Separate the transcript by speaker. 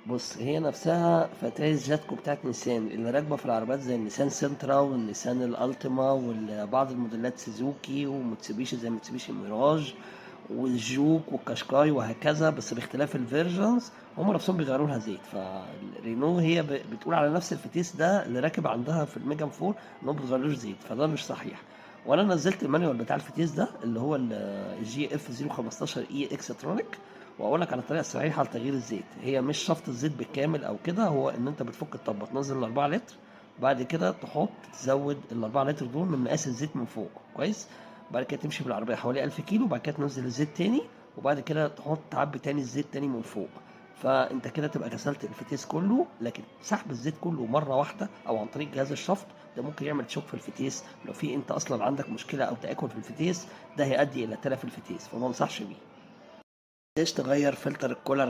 Speaker 1: بص، هي نفسها فتايس جاتكو بتاعت نيسان اللي راكبة في العربيات زي النيسان سنترا والنيسان الالتيما وبعض الموديلات سوزوكي وموتسوبيشي زي موتسوبيشي ميراج والجوك والكاشكاي وهكذا، بس باختلاف الفيرجنز هم نفسهم بيغيروا لها زيت. فرينو هي بتقول على نفس الفتيس ده اللي راكب عندها في الميجان 4 ان هو بتغيرلوش زيت، فده مش صحيح. وانا نزلت المانيوال بتاع الفتيس ده اللي هو الجي اف 015 اي اكسترونيك، واقول لك على الطريقه الصحيحه لتغيير الزيت. هي مش شفط الزيت بالكامل او كده، هو ان انت بتفك الطبه تنزل ال 4 لتر، بعد كده تزود ال 4 لتر دول من مقاس الزيت من فوق كويس. بعد كده تمشي بالعربيه حوالي 1000 كيلو، بعد كده تنزل الزيت تاني، وبعد كده تعبي تاني الزيت تاني من فوق. فانت كده تبقى غسلت الفتيس كله. لكن سحب الزيت كله مره واحده او عن طريق جهاز الشفط ده ممكن يعمل تشوك في الفتيس. لو في انت اصلا عندك مشكله او تاكل في الفتيس، ده هيؤدي الى تلف الفتيس، فما انصحش بيه. تغير فلتر الكولر